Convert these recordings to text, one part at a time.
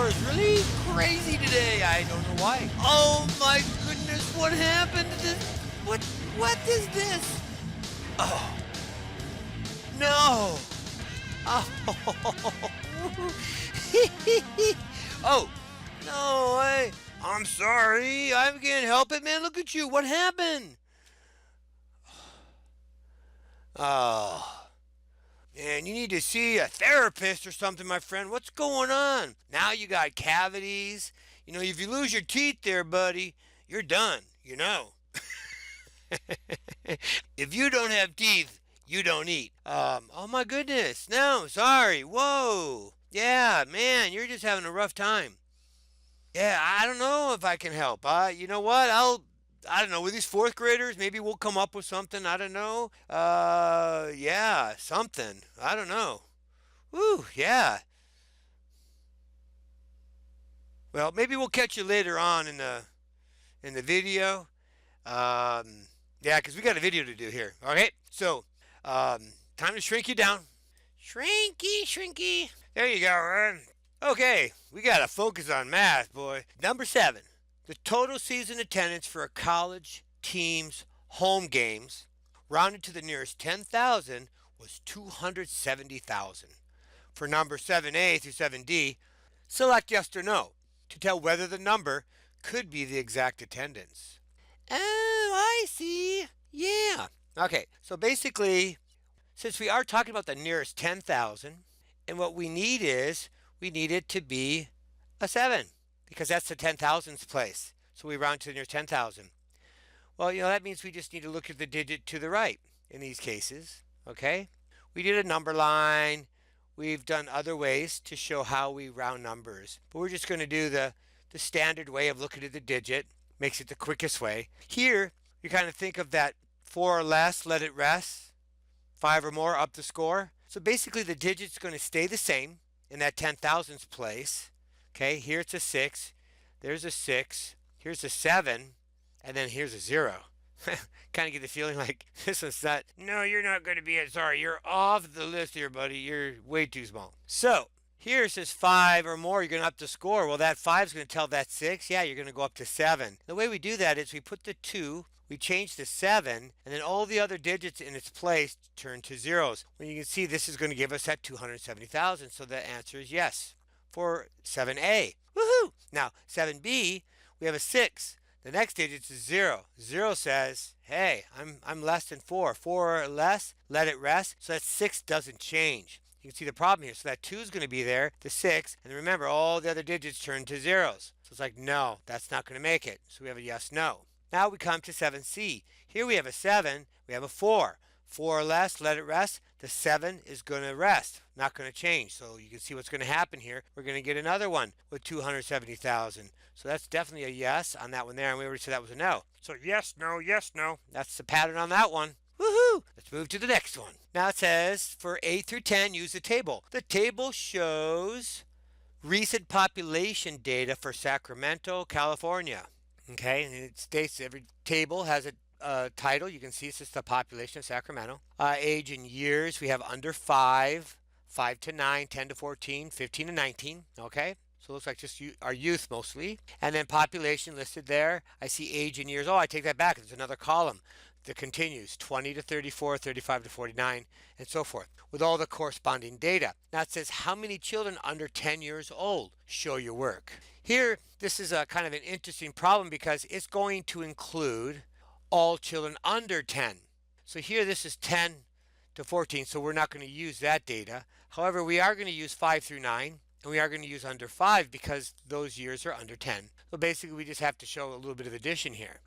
floor is really crazy today. I don't know why. Oh my goodness, what happened to this? What is this? Oh, no. Oh, oh no, I'm sorry. I can't help it, man. Look at you. What happened? Oh, man, you need to see a therapist or something, my friend. What's going on? Now you got cavities. If you lose your teeth there, buddy, you're done, If you don't have teeth, you don't eat. Oh my goodness. No, sorry. Whoa. Yeah, man, you're just having a rough time. Yeah, I don't know if I can help. You know what? I don't know. With these fourth graders, maybe we'll come up with something. I don't know. Yeah, something. I don't know. Woo, yeah. Well, maybe we'll catch you later on in the video. Yeah, because we got a video to do here. Okay, so time to shrink you down. Shrinky, shrinky. There you go, man. Okay, we got to focus on math, boy. Number 7. The total season attendance for a college team's home games, rounded to the nearest 10,000, was 270,000. For number 7A through 7D, select yes or no to tell whether the number could be the exact attendance. Oh, I see. Yeah. Okay, so basically, since we are talking about the nearest 10,000, and what we need it to be a 7, because that's the 10,000th place. So we round to the nearest 10,000. Well, that means we just need to look at the digit to the right in these cases, okay? We did a number line. We've done other ways to show how we round numbers. But we're just going to do the standard way of looking at the digit. Makes it the quickest way. Here, you kind of think of that 4 or less, let it rest. 5 or more, up the score. So basically the digit's going to stay the same in that 10,000th place. Okay, here it's a 6. There's a 6. Here's a 7. And then here's a 0. Kind of get the feeling like this one's not. No, you're not going to be it. Sorry, you're off the list here, buddy. You're way too small. So here it says 5 or more, you're going to up the score. Well, that 5 is going to tell that 6. Yeah, you're going to go up to 7. The way we do that is we put the 2, we change the 7, and then all the other digits in its place turn to zeros. When you can see this is going to give us that 270,000. So the answer is yes for 7A. Woohoo! Now, 7B, we have a 6. The next digit is 0. 0 says, hey, I'm less than 4. 4 or less, let it rest. So that 6 doesn't change. You can see the problem here. So that 2 is going to be there, the 6. And remember, all the other digits turn to zeros. So it's like, no, that's not going to make it. So we have a yes, no. Now we come to 7C. Here we have a 7. We have a 4. 4 or less, let it rest. The 7 is going to rest, not going to change. So you can see what's going to happen here. We're going to get another one with 270,000. So that's definitely a yes on that one there. And we already said that was a no. So yes, no, yes, no. That's the pattern on that one. Woohoo! Let's move to the next one. Now it says for 8 through 10, use the table. The table shows recent population data for Sacramento, California. Okay, and it states every table has a title. You can see it's just the population of Sacramento. Age in years, we have under 5, 5 to 9, 10 to 14, 15 to 19. Okay, so it looks like just our youth mostly. And then population listed there. I see age in years. Oh, I take that back. There's another column that continues 20 to 34, 35 to 49, and so forth, with all the corresponding data. Now it says how many children under 10 years old show your work. Here, this is a kind of an interesting problem because it's going to include all children under 10. So here this is 10 to 14, so we're not going to use that data. However, we are going to use 5 through 9, and we are going to use under 5 because those years are under 10. So basically we just have to show a little bit of addition here.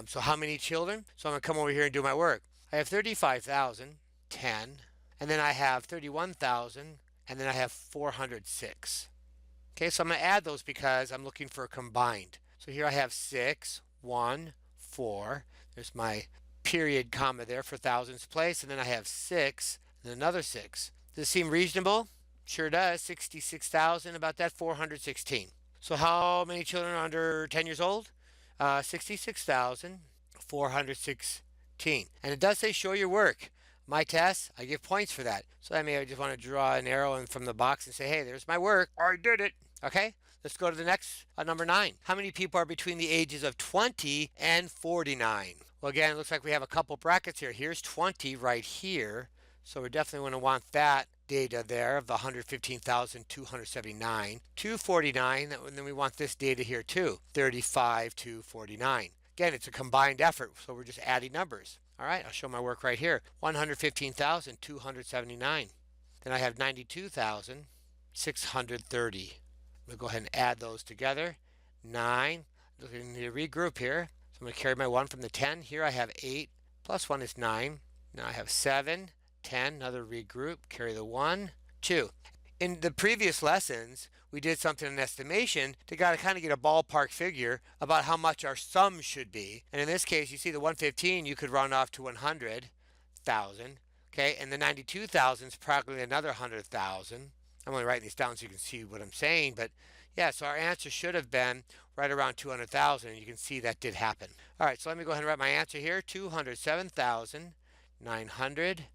So how many children? So I'm going to come over here and do my work. I have 35,000, 10, and then I have 31,000, and then I have 406. Okay, so I'm going to add those because I'm looking for a combined. So here I have 6, 1, 4. There's my period comma there for thousands place, and then I have 6 and another 6. Does it seem reasonable? Sure does. 66,000, about that, 416. So how many children are under 10 years old? 66,416. And it does say show your work. My test, I give points for that. So I may just want to draw an arrow in from the box and say, hey, there's my work. I did it. Okay, let's go to the next, number 9. How many people are between the ages of 20 and 49? Well, again, it looks like we have a couple brackets here. Here's 20 right here. So we're definitely going to want that data there of the 115,279 to 49. And then we want this data here too, 35 to 49. Again, it's a combined effort, so we're just adding numbers. All right, I'll show my work right here. 115,279. Then I have 92,630. We'll go ahead and add those together. 9. Looking to regroup here. So I'm going to carry my 1 from the 10. Here I have 8 plus 1 is 9. Now I have 7, 10, another regroup. Carry the 1, 2. In the previous lessons, we did something in estimation to kind of get a ballpark figure about how much our sum should be. And in this case, you see the 115, you could round off to 100,000. Okay, and the 92,000 is practically another 100,000. I'm only writing these down so you can see what I'm saying, but yeah, so our answer should have been right around 200,000, and you can see that did happen. All right, so let me go ahead and write my answer here, 207,909.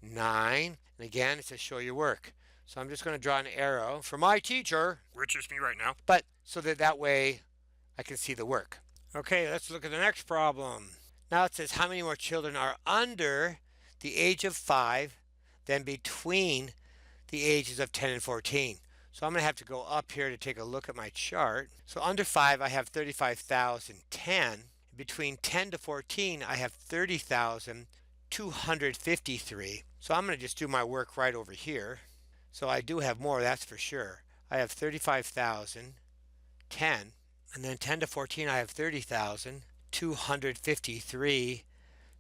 And again, it says show your work. So I'm just going to draw an arrow for my teacher, which is me right now, but so that way I can see the work. Okay, let's look at the next problem. Now it says how many more children are under the age of 5 than between the ages of 10 and 14. So I'm going to have to go up here to take a look at my chart. So under 5 I have 35,010. Between 10 to 14 I have 30,253. So I'm going to just do my work right over here. So I do have more, that's for sure. I have 35,010, and then 10 to 14 I have 30,253.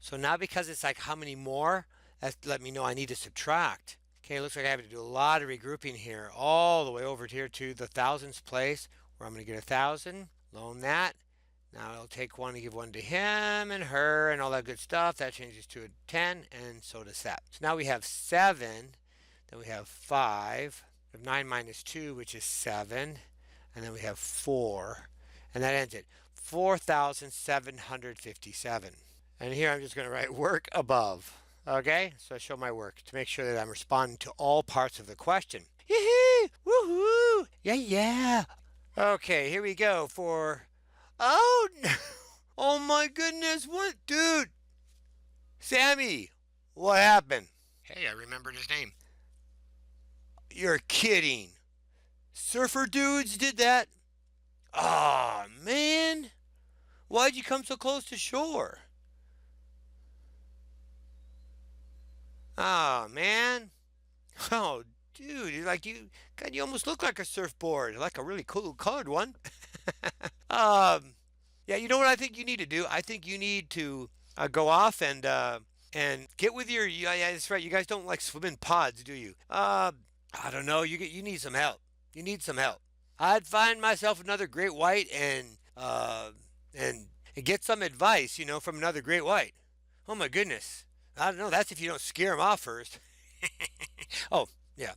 So now because it's like how many more, that let me know I need to subtract. Okay, it looks like I have to do a lot of regrouping here, all the way over here to the thousands place, where I'm going to get 1,000, loan that. Now I'll take one and give one to him and her and all that good stuff. That changes to a 10, and so does that. So now we have 7, then we have 5, we have 9 minus 2, which is 7, and then we have 4, and that ends it. 4,757. And here I'm just going to write work above. Okay, so I show my work to make sure that I'm responding to all parts of the question. Yee-hee! Woohoo! Yeah, yeah! Okay, here we go for... Oh, no! Oh my goodness, what? Dude! Sammy! What happened? Hey, I remembered his name. You're kidding. Surfer dudes did that? Aw, man! Why'd you come so close to shore? Oh, man. Oh, dude, like God, you almost look like a surfboard, like a really cool colored one. Yeah, you know what I think you need to do? I think you need to go off and get with your. Yeah, that's right. You guys don't like swim in pods, do you? I don't know. You need some help. You need some help. I'd find myself another great white and get some advice, from another great white. Oh my goodness. I don't know. That's if you don't scare them off first. Oh, yeah.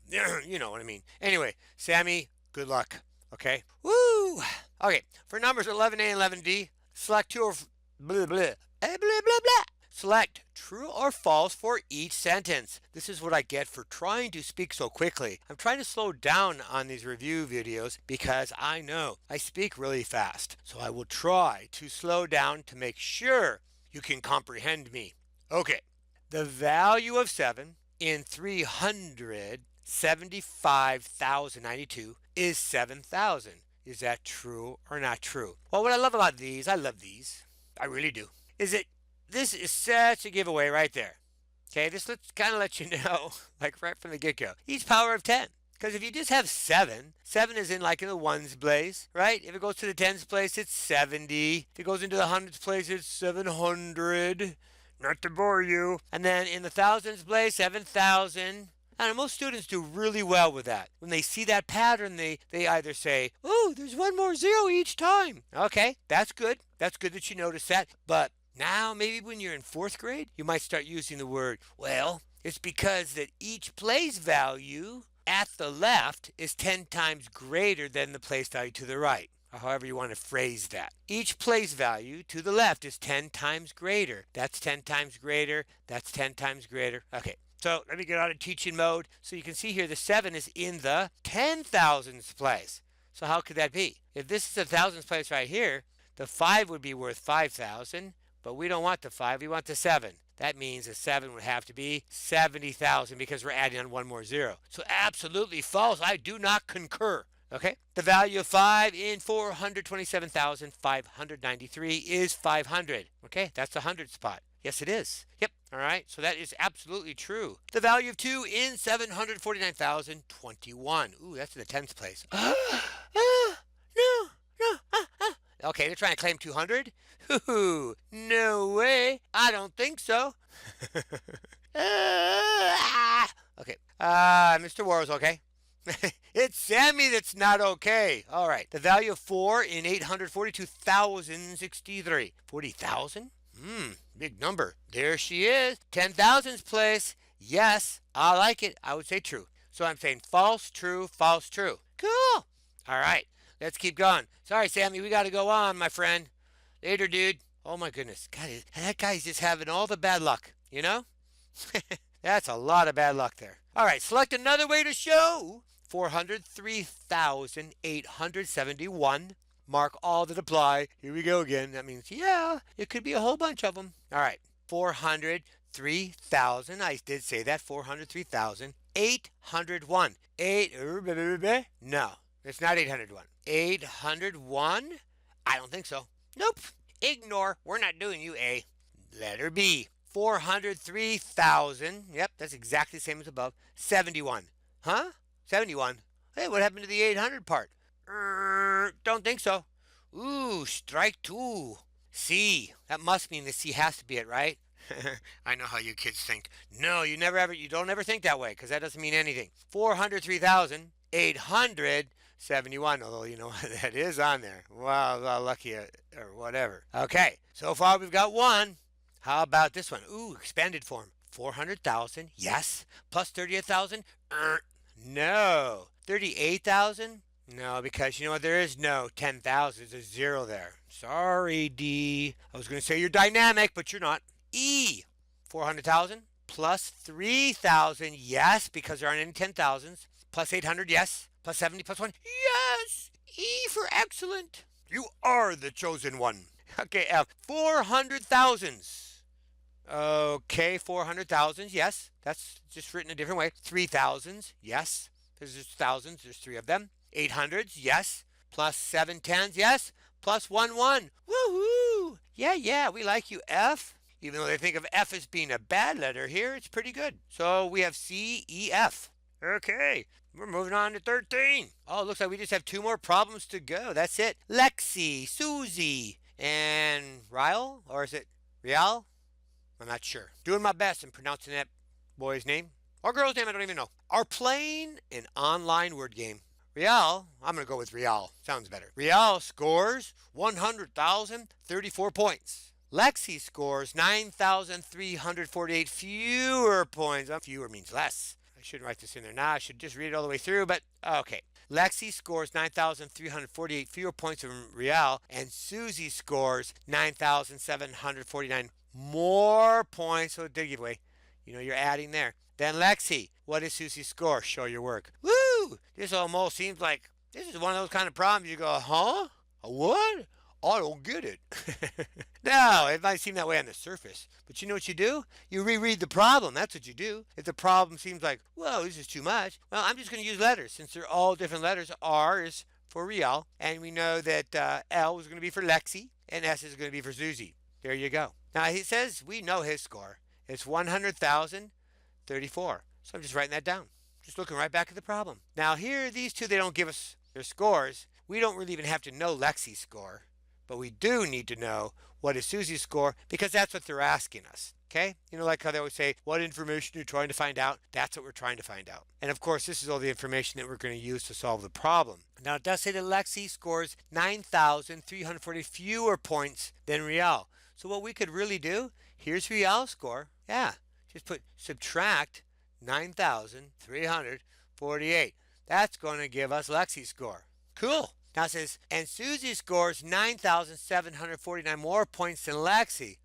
You know what I mean. Anyway, Sammy, good luck. Okay? Woo! Okay, for numbers 11A and 11D, select two or blah, blah, blah, blah, blah. Select true or false for each sentence. This is what I get for trying to speak so quickly. I'm trying to slow down on these review videos because I know I speak really fast. So I will try to slow down to make sure you can comprehend me. Okay. The value of 7 in 375,092 is 7,000. Is that true or not true? Well, what I love about these, I love these, I really do, is that this is such a giveaway right there. Okay, this kind of let you know, like right from the get-go, each power of 10. Because if you just have 7 is in like in the ones place, right? If it goes to the tens place, it's 70. If it goes into the hundreds place, it's 700. Not to bore you. And then in the thousands place, 7,000. And most students do really well with that. When they see that pattern, they either say, oh, there's one more zero each time. Okay, that's good. That's good that you notice that. But now maybe when you're in 4th grade, you might start using the word, well, it's because that each place value at the left is 10 times greater than the place value to the right. Or however you want to phrase that. Each place value to the left is 10 times greater. That's 10 times greater. That's 10 times greater. Okay, so let me get out of teaching mode. So you can see here the 7 is in the 10,000s place. So how could that be? If this is a thousands place right here, the 5 would be worth 5,000, but we don't want the 5, we want the 7. That means the 7 would have to be 70,000 because we're adding on one more zero. So absolutely false. I do not concur. Okay? The value of 5 in 427,593 is 500. Okay? That's the 100 spot. Yes, it is. Yep. All right. So that is absolutely true. The value of 2 in 749,021. Ooh, that's in the tens place. No. Okay, they're trying to claim 200? Ooh, no way. I don't think so. Okay. Mr. Warrow's okay. It's Sammy that's not okay. All right. The value of 4 in 842,063. 40,000? Big number. There she is. 10,000's place. Yes, I like it. I would say true. So I'm saying false, true, false, true. Cool. All right. Let's keep going. Sorry, Sammy. We got to go on, my friend. Later, dude. Oh, my goodness. God, that guy's just having all the bad luck, you know? That's a lot of bad luck there. All right. Select another way to show 403,871. Mark all that apply. Here we go again. That means, yeah, it could be a whole bunch of them. All right. 403,000. I did say that. 403,801. No, it's not 801. 801? I don't think so. Nope. Ignore. We're not doing you, A. Letter B. 403,000. Yep, that's exactly the same as above. 71. Huh? 71. Hey, what happened to the 800 part? Don't think so. Ooh, strike 2. C. That must mean the C has to be it, right? I know how you kids think. No, you don't ever think that way because that doesn't mean anything. 403,871. Although you know that is on there. Wow, lucky or whatever. Okay, so far we've got 1. How about this one? Ooh, expanded form. 400,000. Yes. Plus 38,000. No. 38,000. No, because you know what? There is no 10,000. There's a 0 there. Sorry, D. I was going to say you're dynamic, but you're not. E. 400,000 plus 3,000. Yes, because there aren't any 10,000s. Plus 800. Yes. Plus 70 plus 1. Yes. E for excellent. You are the chosen one. Okay, F. 400,000s. Okay, 400,000s. Yes. That's just written a different way. 3,000s. Yes. There's just thousands. There's 3 of them. 800s, yes. Plus 7 tens, yes. Plus 1 1. Woohoo! Yeah, we like you, F. Even though they think of F as being a bad letter here, it's pretty good. So we have C, E, F. Okay, we're moving on to 13. Oh, it looks like we just have 2 more problems to go. That's it. Lexi, Susie, and Ryle? Or is it Rial? I'm not sure. Doing my best in pronouncing that boy's name. Or girl's name, I don't even know. Are playing an online word game. Rial, I'm going to go with Rial. Sounds better. Rial scores 100,034 points. Lexi scores 9,348 fewer points. Fewer means less. I shouldn't write this in there now. I should just read it all the way through, but okay. Lexi scores 9,348 fewer points than Rial, and Susie scores 9,749 more points. So the giveaway, you know, you're adding there. Then Lexi, what is Susie's score? Show your work. Woo! This almost seems like this is one of those kind of problems you go, huh? A what? I don't get it. No, it might seem that way on the surface. But you know what you do? You reread the problem. That's what you do. If the problem seems like, whoa, this is too much, well, I'm just going to use letters. Since they're all different letters, R is for Rial. And we know that L is going to be for Lexi. And S is going to be for Susie. There you go. Now, he says we know his score. It's 100,034. So I'm just writing that down. Just looking right back at the problem. Now, here, these two, they don't give us their scores. We don't really even have to know Lexi's score. But we do need to know what is Susie's score because that's what they're asking us. Okay? You know, like how they always say, what information you're trying to find out? That's what we're trying to find out. And of course, this is all the information that we're going to use to solve the problem. Now, it does say that Lexi scores 9,340 fewer points than Rial. So what we could really do, here's Rial's score. Yeah, just subtract 9,348. That's going to give us Lexi's score. Cool. Now it says, and Susie scores 9,749 more points than Lexi.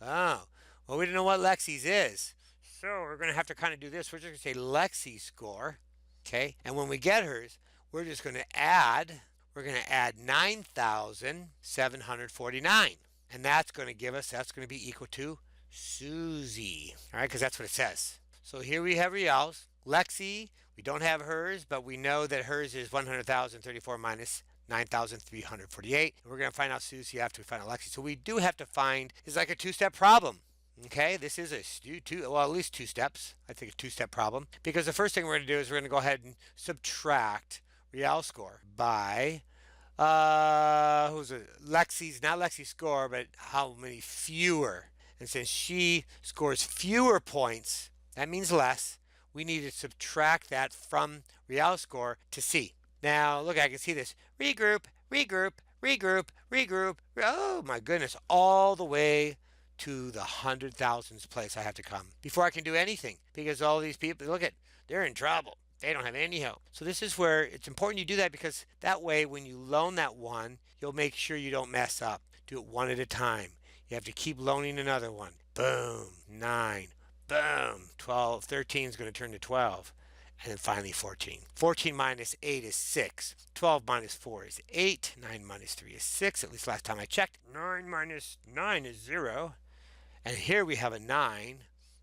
Oh, well, we don't know what Lexi's is. So we're going to have to kind of do this. We're just going to say Lexi's score. Okay, and when we get hers, we're just going to add. we're going to add 9,749. And that's going to give us, that's going to be equal to Susie. All right, because that's what it says. So here we have Rial's. Lexi, we don't have hers, but we know that hers is 100,034 minus 9,348. We're going to find out Susie after we find out Lexi. So we do have to find, it's like a two-step problem. Okay, this is a well, at least two steps. I think a two-step problem. Because the first thing we're going to do is we're going to go ahead and subtract Rial's score by who's it? Lexi's, not Lexi's score, but how many fewer. And since she scores fewer points, that means less. We need to subtract that from Rial's score to see. Now, look, I can see this. Regroup, regroup, regroup, regroup. Oh my goodness, all the way to the 100,000th place I have to come before I can do anything. Because all these people, look at, they're in trouble. They don't have any help. So this is where it's important you do that, because that way when you loan that one, you'll make sure you don't mess up. Do it one at a time. You have to keep loaning another one. Boom, 9. Boom, 12. 13 is going to turn to 12. And then finally 14. 14 minus 8 is 6. 12 minus 4 is 8. 9 minus 3 is 6. At least last time I checked. 9 minus 9 is 0. And here we have a 9.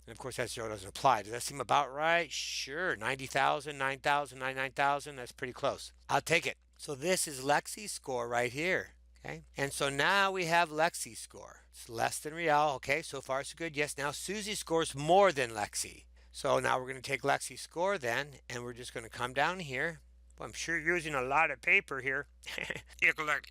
And of course that 0 doesn't apply. Does that seem about right? Sure. 90,000, 9,000, 99,000. That's pretty close. I'll take it. So this is Lexi's score right here. Okay. And so now we have Lexi's score. It's less than Rial. Okay. So far so good. Yes. Now Susie scores more than Lexi. So now we're going to take Lexi's score then, and we're just going to come down here. Well, I'm sure you're using a lot of paper here.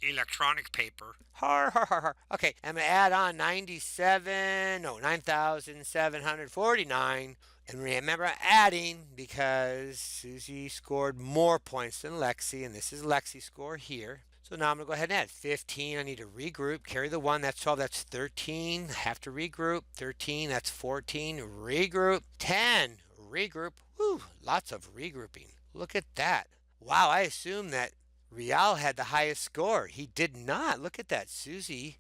Electronic paper. Har, har, har, har. Okay, I'm going to add on 9,749. And remember adding because Susie scored more points than Lexi, and this is Lexi's score here. So now I'm going to go ahead and add 15. I need to regroup. Carry the 1. That's 12. That's 13. Have to regroup. 13. That's 14. Regroup. 10. Regroup. Whew, lots of regrouping. Look at that. Wow, I assume that Rial had the highest score. He did not. Look at that. Susie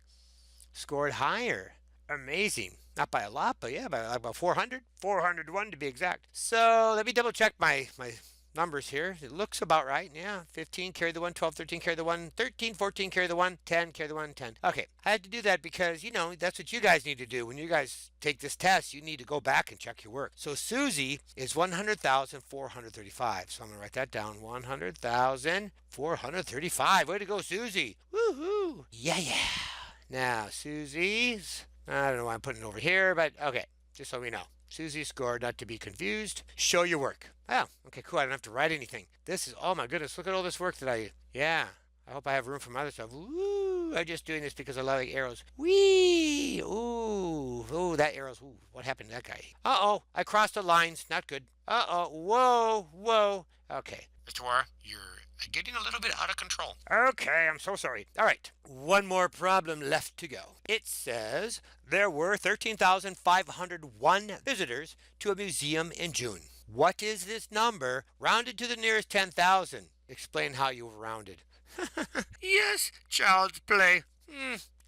scored higher. Amazing. Not by a lot, but yeah, by about 400. 401 to be exact. So let me double check my numbers here. It looks about right. Yeah, 15, carry the 1, 12, 13, carry the 1, 13, 14, carry the 1, 10, carry the 1, 10. Okay, I had to do that because, you know, that's what you guys need to do. When you guys take this test, you need to go back and check your work. So Susie is 100,435. So I'm going to write that down. 100,435. Way to go, Susie. Woohoo. Yeah, yeah. Now, Susie's, I don't know why I'm putting it over here, but okay, just so we know. Susie scored, not to be confused. Show your work. Oh, okay, cool. I don't have to write anything. This is, oh my goodness, look at all this work that yeah. I hope I have room for my other stuff. Woo, I'm just doing this because I like arrows. Whee, ooh, that arrow's, ooh, what happened to that guy? Uh-oh, I crossed the lines, not good. Uh-oh, whoa. Okay. Mr. Wara, you're getting a little bit out of control. Okay, I'm so sorry. All right, one more problem left to go. It says there were 13,501 visitors to a museum in June. What is this number rounded to the nearest 10,000? Explain how you rounded. Yes, child's play.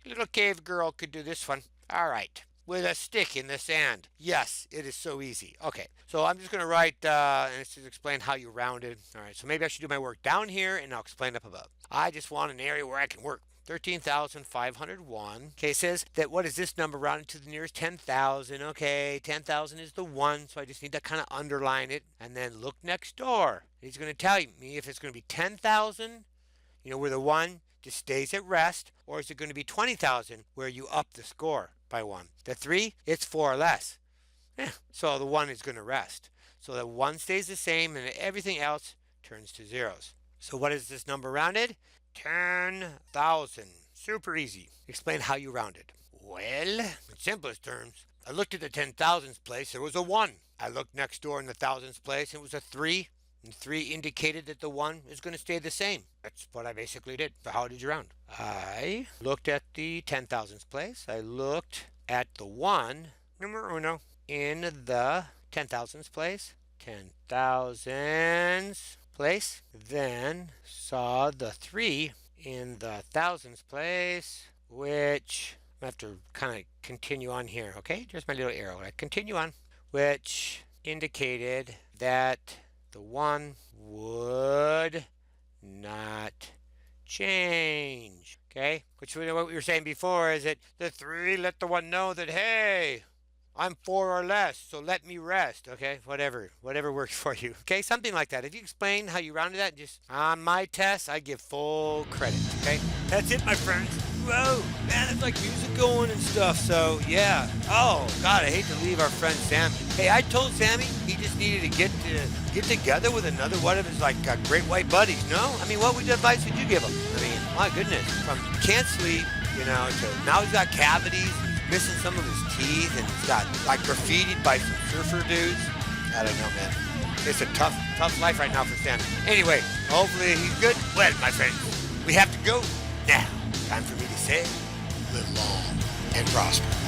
Little cave girl could do this one. All right. With a stick in the sand. Yes, it is so easy. Okay, so I'm just going to write, and it's just explain how you rounded. All right, so maybe I should do my work down here, and I'll explain up above. I just want an area where I can work. 13,501. Okay, it says that what is this number rounded to the nearest 10,000? Okay, 10,000 is the 1, so I just need to kind of underline it. And then look next door. He's going to tell me if it's going to be 10,000, you know, where the 1 just stays at rest, or is it going to be 20,000 where you up the score by 1? The 3, it's 4 or less. So the 1 is going to rest. So the 1 stays the same and everything else turns to zeros. So what is this number rounded? 10,000. Super easy. Explain how you rounded. Well, in simplest terms, I looked at the 10,000th place, there was a 1. I looked next door in the thousandth place, it was a 3. And 3 indicated that the 1 is going to stay the same. That's what I basically did. So how did you round? I looked at the 10,000th place. I looked at the 1, numero uno, in the 10,000th place. 10,000th place. Then saw the 3 in the thousandth place, which I have to kind of continue on here. Okay, there's my little arrow. I continue on, which indicated that the 1 would not change. Okay? Which what we were saying before is that the 3 let the 1 know that, hey, I'm 4 or less, so let me rest. Okay? Whatever works for you. Okay? Something like that. If you explain how you rounded that, just on my test, I give full credit. Okay? That's it, my friends. Whoa, man, it's like music going and stuff. So yeah. Oh God, I hate to leave our friend Sammy. Hey, I told Sammy he just needed to get together with another one of his like great white buddies. No, I mean, what advice would you give him? I mean, my goodness, from can't sleep, to now he's got cavities, and he's missing some of his teeth, and he's got like graffitied by some surfer dudes. I don't know, man. It's a tough life right now for Sammy. Anyway, hopefully he's good. Well, my friends, we have to go now. Time for me to say, live long and prosper.